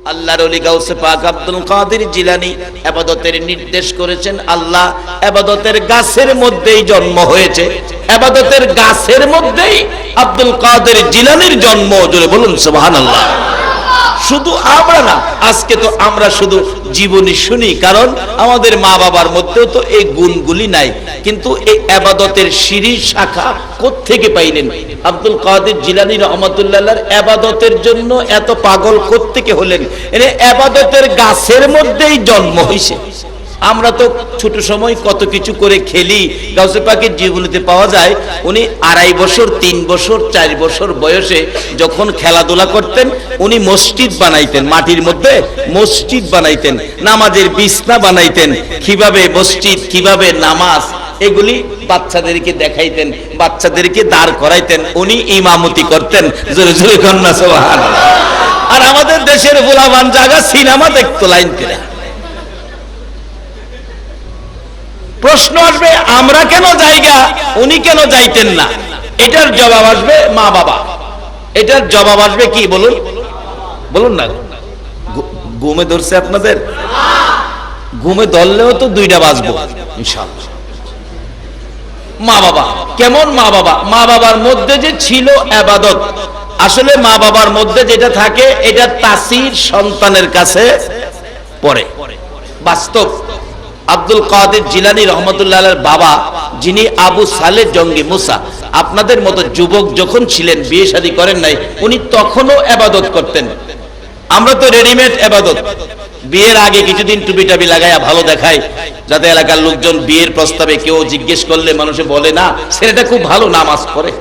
আল্লাহর ওলি গাউসে পাক আব্দুল কাদের জিলানী ইবাদতের নির্দেশ করেছেন। আল্লাহ ইবাদতের গাছের মধ্যেই জন্ম হয়েছে, ইবাদতের গাছের মধ্যেই আব্দুল কাদের জিলানীর জন্ম। জোরে বলুন সুবহানাল্লাহ। শুধু আমরা না, আজকে তো আমরা শুধু জীবনী শুনি, কারণ আমাদের মা বাবার মধ্যেও তো এই গুণগুলি নাই। কিন্তু এই ইবাদতের সিঁড়ি শাখা কোত্থেকে পাইলেন? আব্দুল কাদের জিলানী রাহমাতুল্লাহ ইবাদতের জন্য এত পাগল কোত্থেকে হলেন? এর ইবাদতের গাছের মধ্যেই জন্ম হইছে। আমরা তো ছোট সময় কত কিছু করে খেলি, গাউসে পাকের জীবনীতে পাওয়া যায় উনি 2.5 বছর 3 বছর 4 বছর বয়সে যখন খেলাধুলা করতেন, উনি মসজিদ বানাইতেন, মাটির মধ্যে মসজিদ বানাইতেন, নামাজের বিছনা বানাইতেন, কিভাবে মসজিদ কিভাবে নামাজ এগুলি বাচ্চাদেরকে দেখাইতেন, বাচ্চাদেরকে দাঁড় করাইতেন, উনি ইমামতি করতেন। জোরে জোরে কন্যা সুবহানাল্লাহ। আর আমাদের দেশের গোলামান জায়গা সিনেমা দেখতো লাইন করে। প্রশ্ন আসবে আমরা কেন যাইগা, উনি কেন যাইতেন না? এটার জবাব আসবে মা বাবা। এটার জবাব আসবে কি বলুন, বলুন না। ঘুমে ধরছে আপনাদের? ঘুমে ধরলেও তো 2টা বাজবো ইনশাআল্লাহ। মা বাবা কেমন? মা বাবা, মা বাবার মধ্যে যে ছিল ইবাদত, আসলে মা বাবার মধ্যে যেটা থাকে এটা তাসির সন্তানের কাছে পড়ে। বাস্তব আব্দুল কাদের জিলানী রহমতুল্লাহর বাবা, যিনি আবু সালেহ জঙ্গি মুসা, আপনাদের মতো যুবক যখন ছিলেন, বিয়ে শাদী করেন নাই, উনি তখনও ইবাদত করতেন। আমরা তো রেডিমেড ইবাদত, বিয়ের আগে কিছুদিন টুপি টাপি লাগাইয়া ভালো দেখায়, যাতে এলাকার লোকজন বিয়ের প্রস্তাবে কেউ জিজ্ঞেস করলে মানুষে বলে না ছেলেটা খুব ভালো নামাজ পড়ে।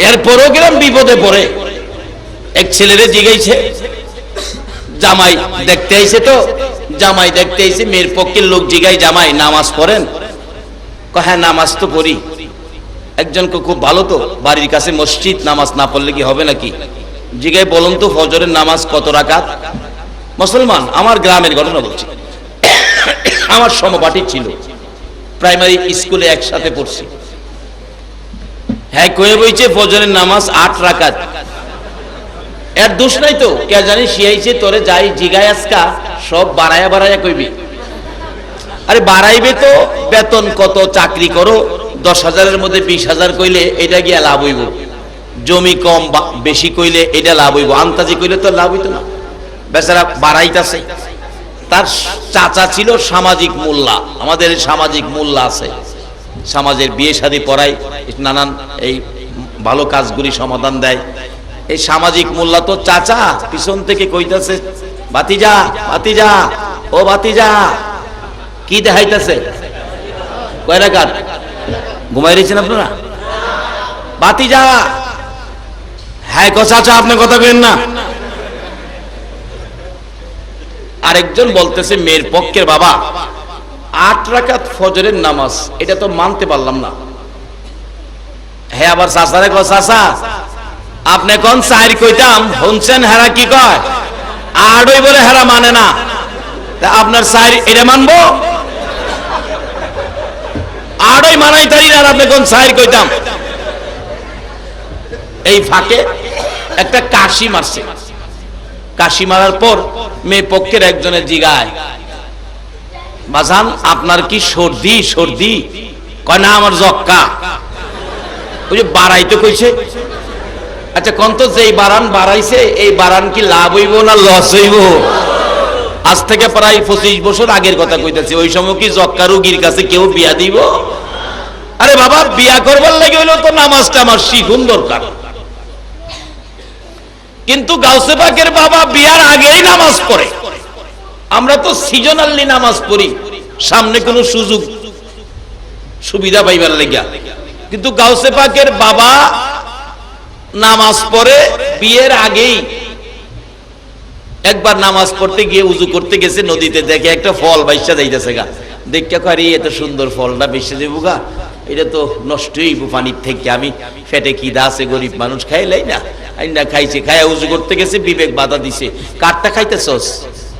এরপরও কিরম বিপদে পড়ে। এক ছেলেরে জিগাইছে, জামাই দেখতে আইছে, তো জামাই দেখতে আইছে, মেয়ের পক্ষের লোক জিগাই, জামাই নামাজ পড়েন? হ্যাঁ নামাজ তো পড়ি। একজনকে খুব ভালো তো, বাড়ির কাছে মসজিদ, নামাজ না পড়লে কি হবে নাকি? জিগাই বলুন তো ফজরের নামাজ কত রাকাত? মুসলমান, আমার গ্রামের ঘটনা বলছি, আমার সমপাঠী ছিল, প্রাইমারি স্কুলে একসাথে পড়ছি। হ্যাঁ কয়ে বইছে ফজরের নামাজ 8 রাকাত। এর দোষ নাই তো, কে জানি শিয়াইছে তোরে যাই জিগায় আজকা সব বাড়ায়া বাড়ায়া কইবি। আরে বাড়াইবে তো, বেতন কত, চাকরি করো, 10,000-এর মধ্যে 20,000 কইলে এটা গিয়া লাভ হইব, জমি কম বেশি কইলে এটা লাভ হইব, আন্তাজি কইলে তো লাভ হইতো না। বেচারা বাড়াইতাছে। তার চাচা ছিল সামাজিক মোল্লা, আমাদের সামাজিক মোল্লা আছে, সমাজের বিয়ে শাদী পড়ায়, নানান এই ভালো কাজগুলি সমাধান দেয়। এই সামাজিক মোল্লা তো চাচা পিছন থেকে কইতাছে, ভাতিজা ভাতিজা ও ভাতিজা, কি দেখাইতেছে? কয় রাকাত? ঘুমাই রয়েছেন আপনারা? ভাতিজা, হ্যাঁ গো চাচা আপনি কথা কেন না? আরেকজন বলতেছে মেয়ের পক্ষের বাবা, 8 রাকাত ফজরের নামাজ, এটা তো মানতে পারলাম না। হ্যাঁ আবার চাচারে কয়, চাচা আপনি কোন 4 কইতাম, শুনছেন হেরা কি কয় 8 বলে, হেরা মানে না, তা আপনার 4 এটা মানবো? 8 মানাই তারি, আর আপনি কোন 4 কইতাম? এই ফাঁকে একটা কাশি মারছে। কাশি মারার পর মেয়ে পক্ষের একজনের জিগায়, বাজান আপনার কি সর্দি? সর্দি? কয় না আমার জক্কা। ওই যে বাড়াইতে কইছে। আচ্ছা কোন তো যেই বারান বাড়াইছে, এই বারান কি লাভ হইব না লস হইব? আজ থেকে প্রায় 25 বছর আগের কথা কইতেছে। ওই সময় কি জক্কা রোগীর কাছে কেউ বিয়া দিব? আরে বাবা বিয়া করবার লাগে হইলো তো নামাজটা আমার শিখুন দরকার। কিন্তু গাউসে পাকের বাবা বিয়ার আগেই নামাজ পড়ে। আমরা তো সিজনালি নামাজ পড়ি, সামনে কোনো সুযোগ সুবিধা পাইবার লাগিয়া। কিন্তু গাউসে পাকের বাবা নামাজ পড়ে বিয়ের আগেই। একবার নামাজ পড়তে গিয়ে উজু করতে গেছে, নদীতে দেখে একটা ফল বাইসা যাইতেছে গা, দেখতে কয় এত সুন্দর ফলটা বেসে দেবো গা, এটা তো নষ্ট হইব পানির থেকে, আমি ফেটে খিদা আছে, গরিব মানুষ খাইলাই না, আইনা খাইছে। খায়া উজু করতে গেছে, বিবেক বাধা দিছে, কাঠটা খাইতেছস?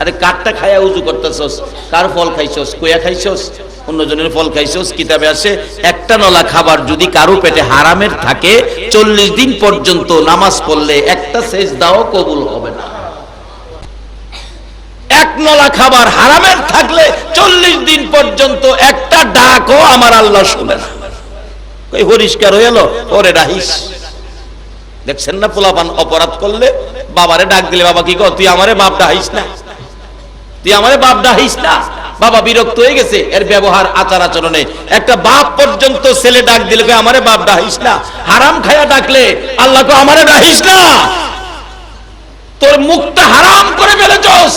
আরে কাঠটা খায়া উজু করতেছস, কার ফল খাইছস? কয়া খাইছস? অন্যজনের ফল খাইছস, কিতাবে আছে একটা নলা খাবার যদি কারো পেটে হারামের থাকে 40 দিন পর্যন্ত নামাজ পড়লে একটা সেজদাও কবুল হবে না। এক নলা খাবার হারামের থাকলে 40 দিন পর্যন্ত একটা ডাকও আমার আল্লাহ শুনে না। কই পরিষ্কার হয়ে গেল, ওরে রাহিস। দেখছেন না পোলাপান অপরাধ করলে বাবারে ডাক দিলে বাবা কি কর, তুই আমারে বাপ ডাহিস না, তুই আমারে বাপ ডাহিস না। বাবা বিরক্ত হয়ে গেছে এর ব্যবহার আচার আচরণে। একটা বাপ পর্যন্ত ছেলে ডাক দিলে আমারে বাপ ডাহিস না। হারাম খায়া ডাকলে আল্লাহ কো আমারে ডাহিস না, তোর মুখটা হারাম করে ফেলেছস।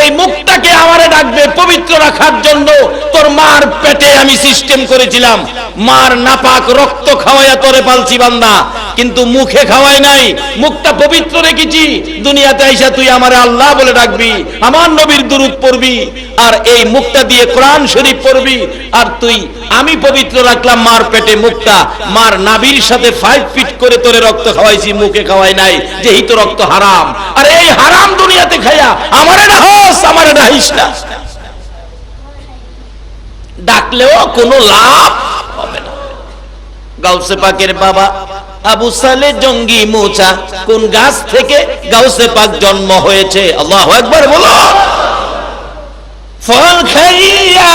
এই মুখটাকে আমারে ডাকবে পবিত্র রাখার জন্য তোর মার পেটে আমি সিস্টেম করেছিলাম, মার নাপাক রক্ত খাওয়াইয়া তোরে পালছি বান্দা, কিন্তু মুখে খাওয়াই নাই, মুখটা পবিত্র রেখেছি। দুনিয়াতে আইসা তুই আমারে আল্লাহ বলে ডাকবি, আমার নবীর দুরূদ পড়বি, আর এই মুখটা দিয়ে কোরআন শরীফ পড়বি। আর তুই আমি পবিত্র রাখলাম মার পেটে মুখটা, মার নাভির সাথে 5 ফিট করে তোরে রক্ত খাওয়াইছি, মুখে খাওয়াই নাই, যেই তো রক্ত হারাম। আর এই হারাম দুনিয়াতে খাইয়া আমারে ডাহস, আমারে ডাহিস না। ডাকলেও কোনো লাভ হবে না। গাউসে পাকের বাবা আবু সালে জঙ্গি মোচা কোন গাছ থেকে গাউসে পাক জন্ম হয়েছে? আল্লাহু আকবার বলো। ফল খাইয়া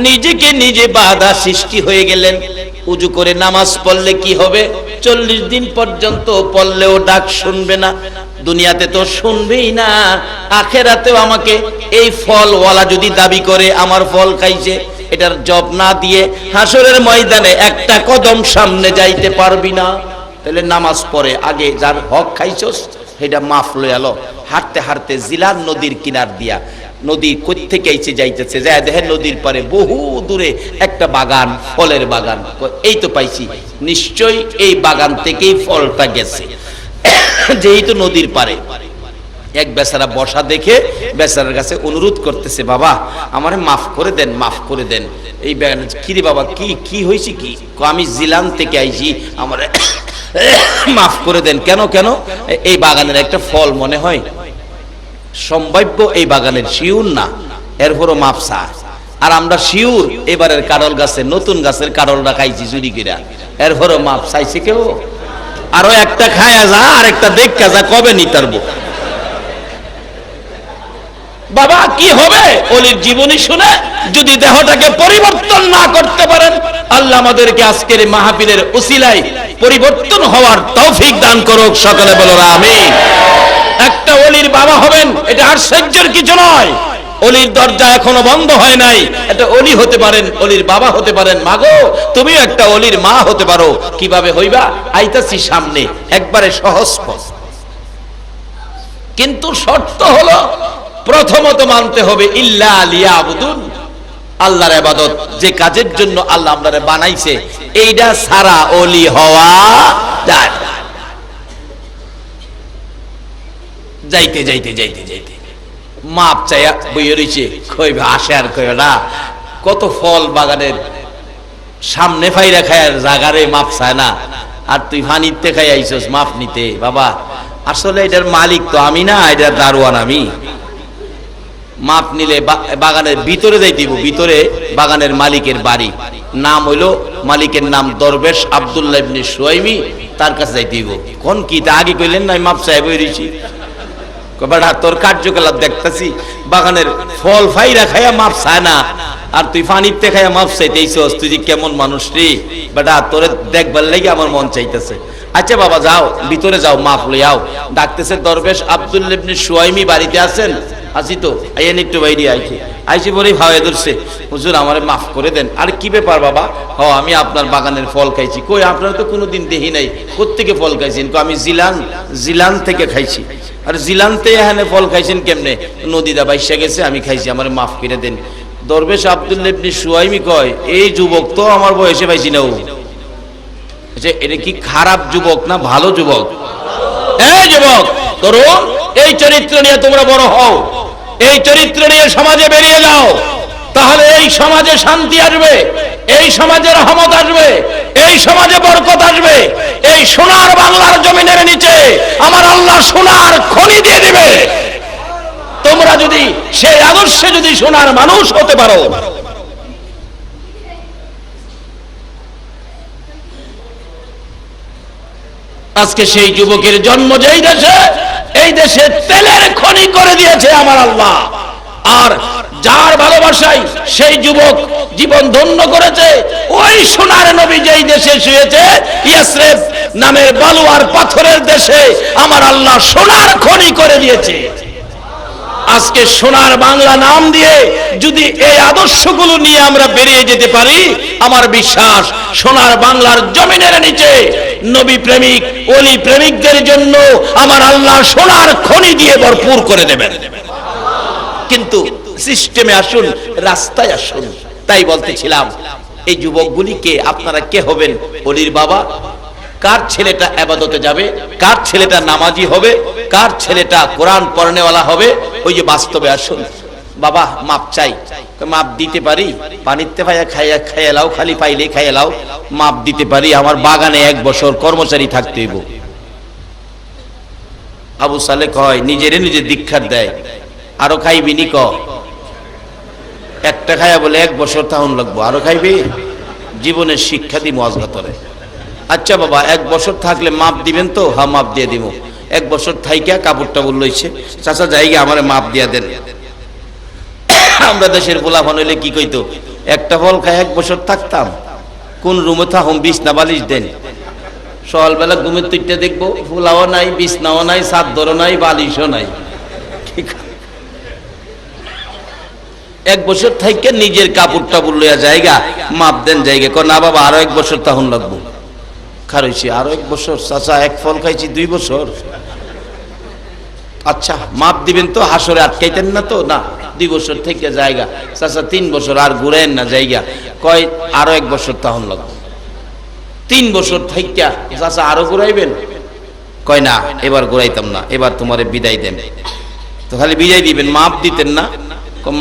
নিজেকে নিজে বাধা সৃষ্টি হয়ে গেলেন। উজু করে নামাজ পড়লে কি হবে? 40 দিন পর্যন্ত পড়লেও ডাক শুনবে না। দুনিয়াতে তো শুনবেই না, আখেরাতেও আমাকে এই ফলওয়ালা যদি দাবি করে আমার ফল খাইছে, এটার জব না দিয়ে হাসরের ময়দানে একটা কদম সামনে যাইতে পারবি না। তাহলে নামাজ পড়ে আগে যার হক খাইছস সেটা মাফ লই আলো। হাঁটতে হাঁটতে জিলার নদীর কিনার দিয়া, নদী কই থেকে আইছে যাইতেছে, যায় দেখেন নদীর পারে বহু দূরে একটা বাগান, ফলের বাগান। এই তো পাইছি, নিশ্চয়ই এই বাগান থেকেই ফলটা গেছে, যেহেতু নদীর পারে। এক বেচারা বসা দেখে বেচারার কাছে অনুরোধ করতেছে, বাবা আমারে মাফ করে দেন, মাফ করে দেন। এই কি রে বাবা, কি কি হয়েছে কি? আমি জিলান থেকে আইছি, আমারে মাফ করে দেন। কেন কেন? এই বাগানের একটা ফল মনে হয় সম্ভাব্য, এই বাগানের শিউর না, এরপরও মাফ চায়। আর আমরা শিউর এবারের কারল গাছে, নতুন গাছের কারলটা খাইছি চুরি কিরা, এরপরও মাফ চাইছে কেউ? আরো একটা খায়া যা, আর একটা দেখা যা, কবে নিতারবো? বাবা কি হবে ওলির জীবনী শুনে যদি দেহটাকে পরিবর্তন না করতে পারেন? আল্লাহ আমাদেরকে আজকের মাহফিলের উসিলায় পরিবর্তন হওয়ার তৌফিক দান করুক। সকলে বলো আমিন। একটা ওলির বাবা হবেন, এটা আশ্চর্যের কিছু নয়। ওলির দরজা এখনো বন্ধ হয় নাই, এটা ওলি হতে পারেন, ওলির বাবা হতে পারেন। মাগো তুমিও একটা ওলির মা হতে পারো। কিভাবে হইবা? আইতাছি সামনে, একবারে সহজ পথ। কিন্তু শর্ত হলো প্রথমত মানতে হবে ইল্লা লিয়াবুদুন, আল্লাহর ইবাদত, যে কাজের জন্য আল্লাহ আমাদের বানাইছে এইটা ছাড়া ওলি হওয়া যায় না। যাইতে যাইতে যাইতে যাইতে মাপ চাইয়া বইয়ে রয়েছে, কইবে আসে আর কইবে না। কত ফল বাগানের সামনে ফাইরা খায়ার জাগারে মাপ চায় না, আর তুই ফানিতে খাই আইছস মাপ নিতে। বাবা আসলে এটার মালিক তো আমি না, এটার দারোয়ান আমি। মাপ নিলে বাগানের ভিতরে যাইতেইব, ভিতরে বাগানের মালিকের বাড়ি, নাম হইলো, মালিকের নাম দরবেশ আব্দুল্লাহ ইবনে সুয়াইমি, তার কাছে যাইতেইব। কোন কি তা আগে কইলেন না মাপ চাই বই রইছি? বেটা তোর কার্যকলাপ দেখতেছি, বাগানের ফল ফাইরা খাইয়া মাপ চায় না, আর তুই পানিতে খাইয়া মাপ চাইতেইছস। তুই যে কেমন মানুষ রে বেটা, তোরে দেখবার লাগি আমার মন চাইতেছে। আচ্ছা বাবা যাও, ভিতরে যাও, মাপ লইয়াও। ডাকতেছে দরবেশ আব্দুল্লাহ ইবনে সুয়াইমি, বাড়িতে আছেন? আসি তো, আইয়েন একটু বাইরে। আইসি বলেই ভাবে ধরছে, হুজুর আমারে মাফ করে দেন। আর কি ব্যাপার বাবা? হ আমি আপনার বাগানের ফল খাইছি। কই আপনারা তো কোনোদিন দেখি নাই, কোত্থেকে ফল খাইছেন? আমি জিলান থেকে খাইছি। আর জিলানতে এখানে ফল খাইছেন কেমনে? নদীটা বাইসা গেছে, আমি খাইছি, আমারে মাফ করে দেন। দরবেশ আব্দুল্লাহ ইবনে সুয়াইমি কয়, এই যুবক তো আমার বয়সে পাইছি না। ও আচ্ছা, এটা কি খারাপ যুবক না ভালো যুবক? এই যুবক তরুণ, এই চরিত্র নিয়ে তোমরা বড় হও, এই চরিত্র নিয়ে সমাজে বেরিয়ে যাও, তাহলে এই সমাজে শান্তি আসবে, এই সমাজে রহমত আসবে, এই সমাজে বরকত আসবে। এই সোনার বাংলার জমিনের নিচে আমার আল্লাহ সোনার খনি দিয়ে দিবে। তোমরা যদি সেই আদর্শে যদি সোনার মানুষ হতে পারো, আজকে সেই যুবকের জন্ম যেই দেশে, এই দেশে তেলের খনি করে দিয়েছে আমার আল্লাহ। আর যার ভালোবাসায় সেই যুবক জীবন ধন্য করেছে, ওই সোনার নবী যেই দেশে শুয়েছে, ইয়াসরিব নামের বালু আর পাথরের দেশে আমার আল্লাহ সোনার খনি করে দিয়েছে। আজকে সোনার বাংলা নাম দিয়ে যদি এই আদর্শগুলো নিয়ে আমরা বেরিয়ে যেতে পারি, আমার বিশ্বাস সোনার বাংলার জমিনের নিচে নবী প্রেমিক ওলি প্রেমিকদের জন্য আমার আল্লাহ সোনার খনি দিয়ে ভরপুর করে দেবেন। কিন্তু সিস্টেমে আসুন, রাস্তায় আসুন। তাই বলতেছিলাম, এই যুবকগুলিকে আপনারা কে হবেন? ওলির বাবা? কার ছেলেটা ইবাদতে যাবে? কার ছেলেটা নামাজি হবে? কার ছেলেটা কোরআন পড়নেওয়ালা হবে? ওই যে বাস্তবে আসুন। বাবা মাপ চাই, মাপ দিতে পারি, পানিতে পাইয়া খাইয়া খাইয়া লাও, খালি পাইলে খাইয়া লাও, মাপ দিতে পারি। আমার বাগানে 1 বছর কর্মচারী থাকতে হইব। আবু সালেহ কয়, নিজেরে নিজে দীক্ষার দেয়, আরো খাইবি নি? ক একটা খাইয়া বলে 1 বছর তাহন লাগবো, আরো খাইবি? জীবনের শিক্ষা দিমু আজগাতরে। আচ্ছা বাবা 1 বছর থাকলে মাপ দিবেন তো? হ্যাঁ মাপ দিয়ে দিব। 1 বছর থাইকা কাপড়টা বললইছে, চাচা জায়গা আমারে মাপ দিয়া দেন। আমরা দেশের পোলাপান হইলে কি কইতো, একটা ফল খাই 1 বছর থাকতাম, কোন রুমে থাকুম, বিছনা বালিশ দেন। সকালবেলা ঘুমের তুইটা দেখবো ফুলাও নাই, বিছনাও নাই, চাদরও নাই, বালিশও নাই। ঠিক 1 বছর থাইকা নিজের কাপড়টা বললইয়া জায়গা মাপ দেন জায়গা। কয় না বাবা আরো 1 বছর তখন লাগবো। খারইছি আরো 1 বছর? চাচা 1 ফল খাইছি 2 বছর। আচ্ছা মাপ দিবেন তো? হাসরে আটকাইতেন না তো? না, 2 বছর থেকে জায়গা। চাচা 3 বছর আর ঘুরেন না জায়গা। কয় আরো 1 বছর তখন লাগবে। 3 বছর থেকে চাচা আরো ঘুরাইবেন? কয় না এবার ঘুরাইতাম না, এবার তোমারে বিদায় দেন। তো খালি বিদায় দিবেন, মাপ দিতেন না?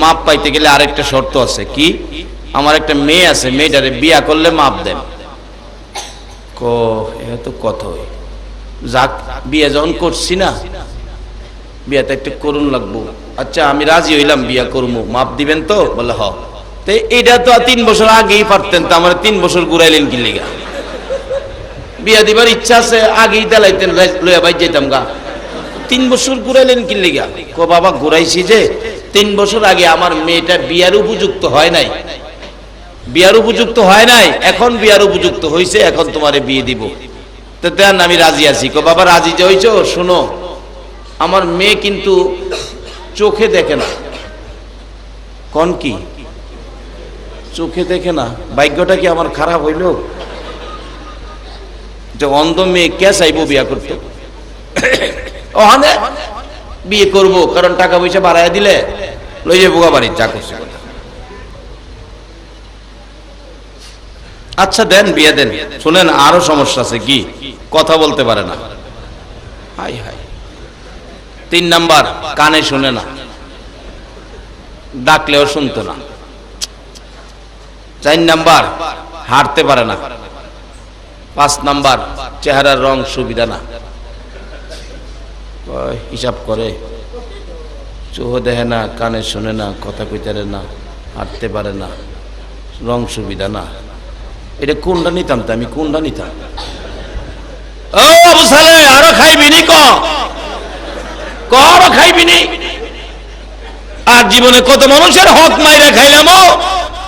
মাপ পাইতে গেলে আরেকটা শর্ত আছে। কি? আমার একটা মেয়ে আছে, মেয়েটারে বিয়া করলে মাপ দেন। তো কত যাক, বিয়ে যখন করছি না, বিয়াটা একটু করুন লাগবো। আচ্ছা আমি রাজি হইলাম, বিয়া করবো, মাপ দিবেন তো? বলে হ। তো এইটা তো 3 বছর আগেই পারতেন, তো আমার 3 বছর ঘুরাইলেন কি লেগা? বিয়া দিবার ইচ্ছা আছে, আগেই দেলাইতেন, লইয়া বাই যেতাম গা। 3 বছর ঘুরাইলেন কি লেগা? কো বাবা ঘুরাইছি যে 3 বছর আগে আমার মেয়েটা বিয়ার উপযুক্ত হয় নাই, বিয়ার উপযুক্ত হয় নাই, এখন বিয়ার উপযুক্ত হয়েছে, এখন তোমারে বিয়ে দিব। তো দেন আমি রাজি আছি। কো বাবা রাজি যে হইছো, শোনো আমার মেয়ে কিন্তু চোখে দেখে না। কোন কি চোখে দেখে না? ভাগ্যটা কি আমার খারাপ হইল? যে অন্ধ মেয়ে কে চাইবো বিয়া করতে? ওখানে বিয়ে করব, কারণ টাকা পয়সা বাড়াইয়া দিলে লই যাবো বাড়ির যা করছে। আচ্ছা দেন, বিয়ে দেন। শুনেন আরো সমস্যা আছে। কি? কথা বলতে পারে না। High high. 3 নাম্বার, কানে শুনে না, ডাকলেও শুনতো না। 4 নাম্বার, হাঁটতে পারে না। 5 নাম্বার, চেহারার রং সুবিধা না। হিসাব করে, চোখ দেখে না, কানে শুনে না, কথা কইতে পারে না, হাঁটতে পারে না, রং সুবিধা না। এটা কোনটা নিতাম? তো আমি কোনটা নিতাম? ও আবু সালেহ আরো খাইবি নি? আরো খাইবি নি? আর জীবনে কত মানুষের হক মাইরা খাইলাম।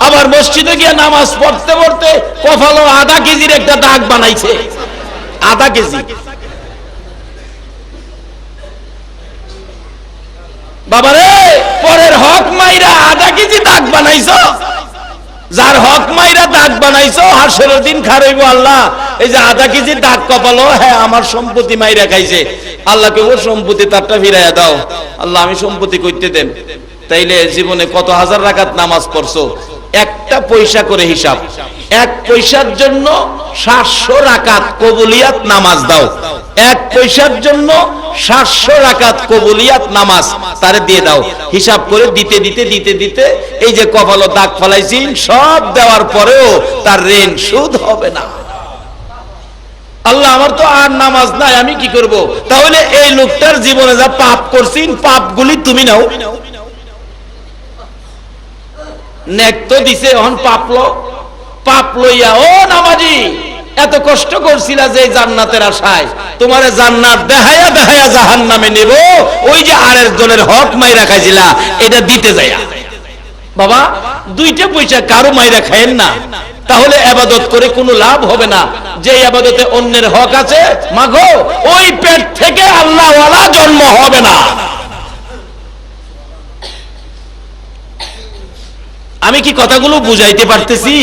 আবার মসজিদে গিয়ে নামাজ পড়তে পড়তে কপালে আধা কেজির একটা দাগ বানাইছে। আধা কেজি। বাবারে পরের হক মাইরা আধা কেজি দাগ বানাইছো। যার হক মাইরা দাগ বানাইছো, হাসরের দিন খারাইবো আল্লাহ এই যে আধা কেজি দাগ কপালো, হ্যাঁ আমার সম্পত্তি মাইরা খাইছে। আল্লাহকে ওর সম্পত্তি তারটা ফিরাইয়া দাও। আল্লাহ আমি সম্পত্তি করতে দেন। তাইলে জীবনে কত হাজার রাকাত নামাজ পড়ছো? একটা পয়সা করে হিসাব। 1 পয়সার জন্য 700 রাকাত কবুলিয়াত নামাজ দাও। 1 পয়সার জন্য 700 রাকাত কবুলিয়াত নামাজ তারে দিয়ে দাও। হিসাব করে দিতে দিতে দিতে দিতে এই যে কপালে দাগ ফলাইছি, সব দেওয়ার পরেও তার ঋণ সুদ হবে না। আল্লাহ আমার তো আর নামাজ নাই, আমি কি করব? তাহলে এই লোকটার জীবনে যা পাপ করছেন, পাপগুলি তুমি নাও। নেক তো দিছে, এখন পাপ লইয়া ও নামাজি এত কষ্ট করছিলা যে জান্নাতের আশায়, তোমারে জান্নাত দেখায়া দেখায়া জাহান্নামে নেব, ওই যে আরেক জনের হক মাইরা খাইছিলা এটা দিতে যায়া। বাবা, দুইটা পয়সা কারো মাইরা খায়েন না, তাহলে ইবাদত করে কোনো লাভ হবে না। যে ইবাদতে অন্যের হক আছে, মাগো ওই পেট থেকে আল্লাহ ওয়ালা জন্ম হবে না। আমি কি কথাগুলো বুঝাইতে পারতেছি?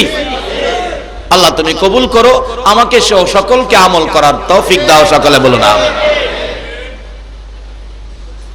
আল্লাহ তুমি কবুল করো, আমাকে সকলকে আমল করার তৌফিক দাও, সকলে বলো না।